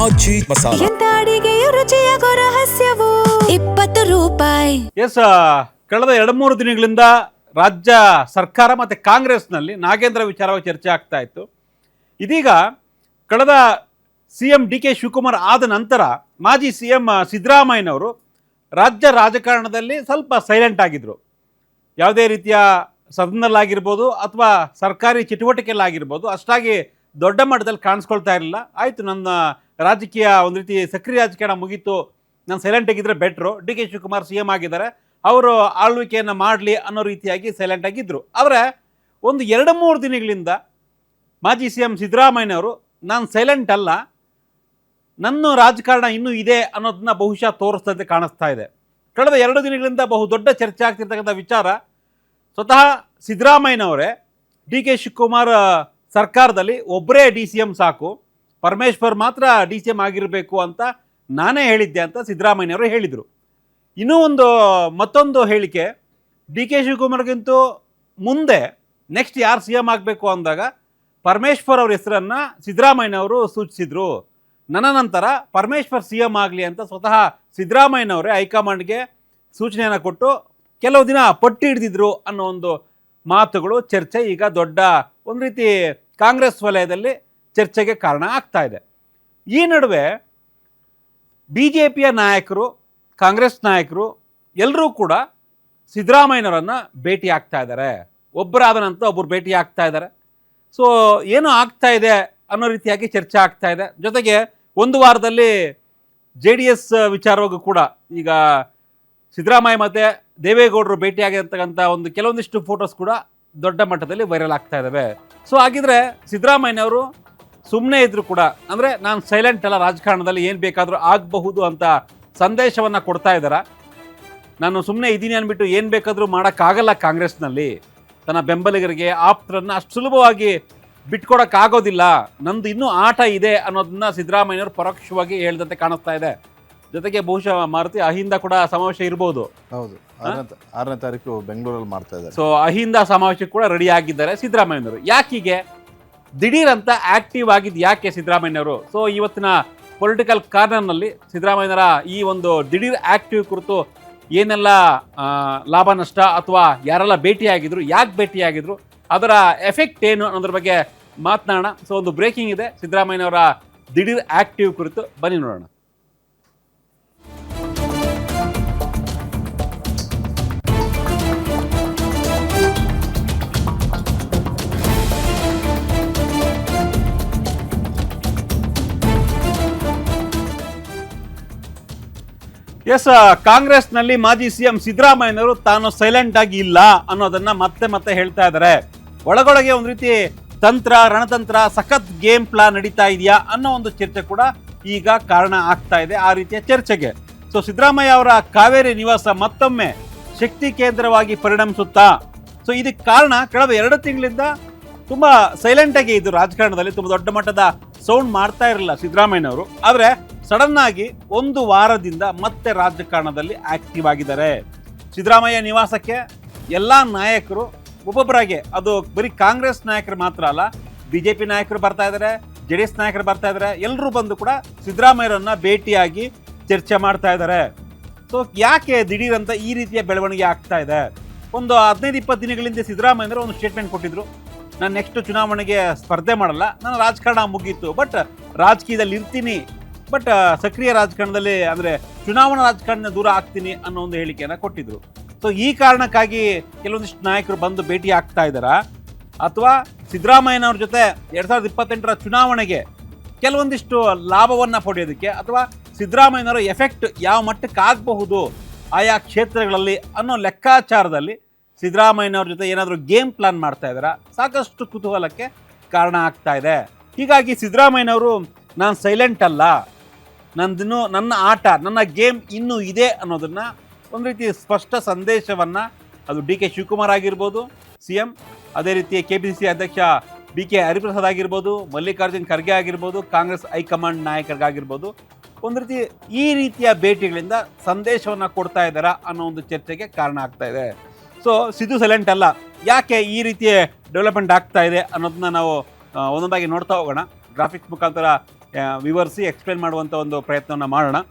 ಮಾಜಿ ಮಸಾಲ. ಎಂತ ಅಡಿಗೆಯ ರುಚಿಯಾಗೋ ರಹಸ್ಯವು 20 ರೂಪಾಯಿ. ಎಸ್, ಕಳೆದ 2-3 ದಿನಗಳಿಂದ ರಾಜ್ಯ ಸರ್ಕಾರ ಮತ್ತು ಕಾಂಗ್ರೆಸ್ನಲ್ಲಿ ನಾಗೇಂದ್ರ ವಿಚಾರವಾಗಿ ಚರ್ಚೆ ಆಗ್ತಾ ಇತ್ತು. ಇದೀಗ ಕಳೆದ CM DK ಶಿವಕುಮಾರ್ ಆದ ನಂತರ ಮಾಜಿ CM ಸಿದ್ದರಾಮಯ್ಯನವರು ರಾಜ್ಯ ರಾಜಕಾರಣದಲ್ಲಿ ಸ್ವಲ್ಪ ಸೈಲೆಂಟ್ ಆಗಿದ್ದರು. ಯಾವುದೇ ರೀತಿಯ ಸದನದಲ್ಲಾಗಿರ್ಬೋದು ಅಥವಾ ಸರ್ಕಾರಿ ಚಟುವಟಿಕೆಯಲ್ಲಾಗಿರ್ಬೋದು ಅಷ್ಟಾಗಿ ದೊಡ್ಡ ಮಟ್ಟದಲ್ಲಿ ಕಾಣಿಸ್ಕೊಳ್ತಾ ಇರಲಿಲ್ಲ. ಆಯಿತು, ನನ್ನ ರಾಜಕೀಯ ಒಂದು ರೀತಿ ಸಕ್ರಿಯ ರಾಜಕಾರಣ ಮುಗೀತು, ನಾನು ಸೈಲೆಂಟ್ ಆಗಿದ್ದರೆ ಬೆಟ್ರು, DK ಶಿವಕುಮಾರ್ CM ಆಗಿದ್ದಾರೆ, ಅವರು ಆಳ್ವಿಕೆಯನ್ನು ಮಾಡಲಿ ಅನ್ನೋ ರೀತಿಯಾಗಿ ಸೈಲೆಂಟ್ ಆಗಿದ್ದರು. ಆದರೆ ಒಂದು 2-3 ದಿನಗಳಿಂದ ಮಾಜಿ CM ಸಿದ್ದರಾಮಯ್ಯನವರು ನಾನು ಸೈಲೆಂಟ್ ಅಲ್ಲ, ನನ್ನ ರಾಜಕಾರಣ ಇನ್ನೂ ಇದೆ ಅನ್ನೋದನ್ನ ಬಹುಶಃ ತೋರಿಸ್ತಂತೆ ಕಾಣಿಸ್ತಾ ಇದೆ. ಕಳೆದ 2 ದಿನಗಳಿಂದ ಬಹುದೊಡ್ಡ ಚರ್ಚೆ ಆಗ್ತಿರ್ತಕ್ಕಂಥ ವಿಚಾರ, ಸ್ವತಃ ಸಿದ್ದರಾಮಯ್ಯನವರೇ DK ಶಿವಕುಮಾರ್ ಸರ್ಕಾರದಲ್ಲಿ ಒಬ್ಬರೇ DCM ಸಾಕು, ಪರಮೇಶ್ವರ್ ಮಾತ್ರ DCM ಆಗಿರಬೇಕು ಅಂತ ನಾನೇ ಹೇಳಿದ್ದೆ ಅಂತ ಸಿದ್ದರಾಮಯ್ಯನವರು ಹೇಳಿದರು. ಇನ್ನೂ ಮತ್ತೊಂದು ಹೇಳಿಕೆ, DK ಶಿವಕುಮಾರ್ಗಿಂತೂ ಮುಂದೆ ನೆಕ್ಸ್ಟ್ ಯಾರು CM ಆಗಬೇಕು ಅಂದಾಗ ಪರಮೇಶ್ವರ್ ಅವ್ರ ಹೆಸರನ್ನು ಸಿದ್ದರಾಮಯ್ಯನವರು ಸೂಚಿಸಿದರು. ನನ್ನ ನಂತರ ಪರಮೇಶ್ವರ್ CM ಆಗಲಿ ಅಂತ ಸ್ವತಃ ಸಿದ್ದರಾಮಯ್ಯನವರೇ ಹೈಕಮಾಂಡ್ಗೆ ಸೂಚನೆಯನ್ನು ಕೊಟ್ಟು ಕೆಲವು ದಿನ ಪಟ್ಟಿ ಹಿಡಿದಿದ್ರು ಅನ್ನೋ ಒಂದು ಮಾತುಗಳು, ಚರ್ಚೆ ಈಗ ದೊಡ್ಡ ಒಂದು ರೀತಿ ಕಾಂಗ್ರೆಸ್ ವಲಯದಲ್ಲಿ ಚರ್ಚೆಗೆ ಕಾರಣ ಆಗ್ತಾ ಇದೆ. ಈ ನಡುವೆ BJPಯ ನಾಯಕರು, ಕಾಂಗ್ರೆಸ್ ನಾಯಕರು ಎಲ್ಲರೂ ಕೂಡ ಸಿದ್ದರಾಮಯ್ಯನವರನ್ನು ಭೇಟಿ ಆಗ್ತಾ ಇದ್ದಾರೆ. ಒಬ್ಬರಾದ ನಂತರ ಒಬ್ಬರು ಭೇಟಿ ಆಗ್ತಾ ಇದ್ದಾರೆ. ಸೊ ಏನು ಆಗ್ತಾ ಇದೆ ಅನ್ನೋ ರೀತಿಯಾಗಿ ಚರ್ಚೆ ಆಗ್ತಾ ಇದೆ. ಜೊತೆಗೆ ಒಂದು ವಾರದಲ್ಲಿ JDS ವಿಚಾರವಾಗೂ ಕೂಡ ಈಗ ಸಿದ್ದರಾಮಯ್ಯ ಮತ್ತು ದೇವೇಗೌಡರು ಭೇಟಿಯಾಗಿರ್ತಕ್ಕಂಥ ಕೆಲವೊಂದಿಷ್ಟು ಫೋಟೋಸ್ ಕೂಡ ದೊಡ್ಡ ಮಟ್ಟದಲ್ಲಿ ವೈರಲ್ ಆಗ್ತಾ ಇದ್ದಾವೆ. ಸೊ ಹಾಗಿದ್ರೆ ಸಿದ್ದರಾಮಯ್ಯನವರು ಸುಮ್ಮನೆ ಇದ್ದರೂ ಕೂಡ, ಅಂದರೆ ನಾನು ಸೈಲೆಂಟ್ ಅಲ್ಲ, ರಾಜಕಾರಣದಲ್ಲಿ ಏನು ಬೇಕಾದರೂ ಆಗಬಹುದು ಅಂತ ಸಂದೇಶವನ್ನು ಕೊಡ್ತಾ ಇದ್ದಾರೆ. ನಾನು ಸುಮ್ಮನೆ ಇದ್ದೀನಿ ಅಂದ್ಬಿಟ್ಟು ಏನು ಬೇಕಾದರೂ ಮಾಡೋಕ್ಕಾಗಲ್ಲ, ಕಾಂಗ್ರೆಸ್ನಲ್ಲಿ ತನ್ನ ಬೆಂಬಲಿಗರಿಗೆ ಆಪ್ತರನ್ನು ಅಷ್ಟು ಸುಲಭವಾಗಿ ಬಿಟ್ಕೊಡೋಕ್ಕಾಗೋದಿಲ್ಲ, ನಂದು ಇನ್ನೂ ಆಟ ಇದೆ ಅನ್ನೋದನ್ನ ಸಿದ್ದರಾಮಯ್ಯನವರು ಪರೋಕ್ಷವಾಗಿ ಹೇಳಿದಂತೆ ಕಾಣಿಸ್ತಾ ಇದೆ. ಜೊತೆಗೆ ಬಹುಶಃ ಮಾರುತಿ ಅಹಿಂದ ಕೂಡ ಸಮಾವೇಶ ಇರ್ಬೋದು. ಹೌದು, 6ನೇ ತಾರೀಕು ಬೆಂಗಳೂರಲ್ಲಿ ಮಾಡ್ತಾ ಇದ್ದಾರೆ. ಸೊ ಅಹಿಂದ ಸಮಾವೇಶಕ್ಕೆ ಕೂಡ ರೆಡಿ ಆಗಿದ್ದಾರೆ ಸಿದ್ದರಾಮಯ್ಯನವರು. ಯಾಕೀಗೆ ದಿಢೀರ್ ಅಂತ ಆಕ್ಟಿವ್ ಆಗಿದ್ದು ಯಾಕೆ ಸಿದ್ದರಾಮಯ್ಯನವರು? ಸೊ ಇವತ್ತಿನ ಪೊಲಿಟಿಕಲ್ ಕಾರ್ನರ್ನಲ್ಲಿ ಸಿದ್ದರಾಮಯ್ಯನವರ ಈ ಒಂದು ದಿಢೀರ್ ಆಕ್ಟಿವ್ ಕುರಿತು ಏನೆಲ್ಲ ಲಾಭ ನಷ್ಟ ಅಥವಾ ಯಾರೆಲ್ಲ ಭೇಟಿಯಾಗಿದ್ರು, ಯಾಕೆ ಭೇಟಿಯಾಗಿದ್ರು, ಅದರ ಎಫೆಕ್ಟ್ ಏನು ಅನ್ನೋದ್ರ ಬಗ್ಗೆ ಮಾತನಾಡೋಣ. ಸೊ ಒಂದು ಬ್ರೇಕಿಂಗ್ ಇದೆ ಸಿದ್ದರಾಮಯ್ಯನವರ ದಿಢೀರ್ ಆಕ್ಟಿವ್ ಕುರಿತು, ಬನ್ನಿ ನೋಡೋಣ. ಎಸ್, ಕಾಂಗ್ರೆಸ್ನಲ್ಲಿ ಮಾಜಿ CM ಸಿದ್ದರಾಮಯ್ಯನವರು ತಾನು ಸೈಲೆಂಟ್ ಆಗಿ ಇಲ್ಲ ಅನ್ನೋದನ್ನ ಮತ್ತೆ ಹೇಳ್ತಾ ಇದ್ದಾರೆ. ಒಳಗೊಳಗೆ ಒಂದು ರೀತಿ ರಣತಂತ್ರ, ಸಖತ್ ಗೇಮ್ ಪ್ಲಾನ್ ನಡೀತಾ ಇದೆಯಾ ಅನ್ನೋ ಒಂದು ಚರ್ಚೆ ಕೂಡ ಈಗ ಕಾರಣ ಆಗ್ತಾ ಇದೆ ಆ ರೀತಿಯ ಚರ್ಚೆಗೆ. ಸೊ ಸಿದ್ದರಾಮಯ್ಯ ಅವರ ಕಾವೇರಿ ನಿವಾಸ ಮತ್ತೊಮ್ಮೆ ಶಕ್ತಿ ಕೇಂದ್ರವಾಗಿ ಪರಿಣಮಿಸುತ್ತಾ? ಸೊ ಇದಕ್ಕೆ ಕಾರಣ ಕಳೆದ 2 ತಿಂಗಳಿಂದ ತುಂಬ ಸೈಲೆಂಟಾಗಿ ಇದ್ದು ರಾಜಕಾರಣದಲ್ಲಿ ತುಂಬ ದೊಡ್ಡ ಮಟ್ಟದ ಸೌಂಡ್ ಮಾಡ್ತಾ ಇರಲಿಲ್ಲ ಸಿದ್ದರಾಮಯ್ಯನವರು. ಆದರೆ ಸಡನ್ ಆಗಿ 1 ವಾರದಿಂದ ಮತ್ತೆ ರಾಜಕಾರಣದಲ್ಲಿ ಆಕ್ಟಿವ್ ಆಗಿದ್ದಾರೆ. ಸಿದ್ದರಾಮಯ್ಯ ನಿವಾಸಕ್ಕೆ ಎಲ್ಲ ನಾಯಕರು ಒಬ್ಬೊಬ್ಬರಾಗೆ, ಅದು ಬರೀ ಕಾಂಗ್ರೆಸ್ ನಾಯಕರು ಮಾತ್ರ ಅಲ್ಲ, BJP ನಾಯಕರು ಬರ್ತಾ ಇದ್ದಾರೆ, JDS ನಾಯಕರು ಬರ್ತಾ ಇದ್ದಾರೆ, ಎಲ್ಲರೂ ಬಂದು ಕೂಡ ಸಿದ್ದರಾಮಯ್ಯರನ್ನ ಭೇಟಿಯಾಗಿ ಚರ್ಚೆ ಮಾಡ್ತಾ ಇದ್ದಾರೆ. ಸೊ ಯಾಕೆ ದಿಢೀರ್ ಅಂತ ಈ ರೀತಿಯ ಬೆಳವಣಿಗೆ ಆಗ್ತಾ ಇದೆ? ಒಂದು 15-20 ದಿನಗಳಿಂದ ಸಿದ್ದರಾಮಯ್ಯನವರು ಒಂದು ಸ್ಟೇಟ್ಮೆಂಟ್ ಕೊಟ್ಟಿದ್ರು, ನಾನು ನೆಕ್ಸ್ಟ್ ಚುನಾವಣೆಗೆ ಸ್ಪರ್ಧೆ ಮಾಡಲ್ಲ, ನಾನು ರಾಜಕಾರಣ ಮುಗೀತು, ಬಟ್ ರಾಜಕೀಯದಲ್ಲಿ ಇರ್ತೀನಿ, ಬಟ್ ಸಕ್ರಿಯ ರಾಜಕಾರಣದಲ್ಲಿ ಅಂದರೆ ಚುನಾವಣಾ ರಾಜಕಾರಣ ದೂರ ಆಗ್ತೀನಿ ಅನ್ನೋ ಒಂದು ಹೇಳಿಕೆಯನ್ನು ಕೊಟ್ಟಿದ್ರು. ಸೊ ಈ ಕಾರಣಕ್ಕಾಗಿ ಕೆಲವೊಂದಿಷ್ಟು ನಾಯಕರು ಬಂದು ಭೇಟಿ ಆಗ್ತಾ ಇದ್ದಾರಾ, ಅಥವಾ ಸಿದ್ದರಾಮಯ್ಯನವ್ರ ಜೊತೆ 2028ರ ಚುನಾವಣೆಗೆ ಕೆಲವೊಂದಿಷ್ಟು ಲಾಭವನ್ನು ಪಡೆಯೋದಕ್ಕೆ, ಅಥವಾ ಸಿದ್ದರಾಮಯ್ಯನವರ ಎಫೆಕ್ಟ್ ಯಾವ ಮಟ್ಟಕ್ಕೆ ಆಗಬಹುದು ಆಯಾ ಕ್ಷೇತ್ರಗಳಲ್ಲಿ ಅನ್ನೋ ಲೆಕ್ಕಾಚಾರದಲ್ಲಿ ಸಿದ್ದರಾಮಯ್ಯನವ್ರ ಜೊತೆ ಏನಾದರೂ ಗೇಮ್ ಪ್ಲಾನ್ ಮಾಡ್ತಾ ಇದ್ದಾರಾ? ಸಾಕಷ್ಟು ಕುತೂಹಲಕ್ಕೆ ಕಾರಣ ಆಗ್ತಾ ಇದೆ. ಹೀಗಾಗಿ ಸಿದ್ದರಾಮಯ್ಯನವರು ನಾನು ಸೈಲೆಂಟ್ ಅಲ್ಲ, ನನ್ನ ಆಟ, ನನ್ನ ಗೇಮ್ ಇನ್ನೂ ಇದೆ ಅನ್ನೋದನ್ನು ಒಂದು ರೀತಿ ಸ್ಪಷ್ಟ ಸಂದೇಶವನ್ನು, ಅದು DK ಶಿವಕುಮಾರ್ ಆಗಿರ್ಬೋದು CM, ಅದೇ ರೀತಿ KPCC ಅಧ್ಯಕ್ಷ BK ಹರಿಪ್ರಸಾದ್ ಆಗಿರ್ಬೋದು, ಮಲ್ಲಿಕಾರ್ಜುನ್ ಖರ್ಗೆ ಆಗಿರ್ಬೋದು, ಕಾಂಗ್ರೆಸ್ ಹೈಕಮಾಂಡ್ ನಾಯಕರಿಗಾಗಿರ್ಬೋದು, ಒಂದು ರೀತಿ ಈ ರೀತಿಯ ಭೇಟಿಗಳಿಂದ ಸಂದೇಶವನ್ನು ಕೊಡ್ತಾ ಇದ್ದಾರಾ ಅನ್ನೋ ಒಂದು ಚರ್ಚೆಗೆ ಕಾರಣ ಆಗ್ತಾ ಇದೆ. ಸೊ ಸಿದ್ದು ಸೈಲೆಂಟ್ ಅಲ್ಲ, ಯಾಕೆ ಈ ರೀತಿಯ ಡೆವಲಪ್ಮೆಂಟ್ ಆಗ್ತಾ ಇದೆ ಅನ್ನೋದನ್ನ ನಾವು ಒಂದೊಂದಾಗಿ ನೋಡ್ತಾ ಹೋಗೋಣ. ಗ್ರಾಫಿಕ್ಸ್ ಮುಖಾಂತರ ವಿವರಿಸಿ ಎಕ್ಸ್ಪ್ಲೇನ್ ಮಾಡುವಂಥ ಒಂದು ಪ್ರಯತ್ನವನ್ನು ಮಾಡೋಣ.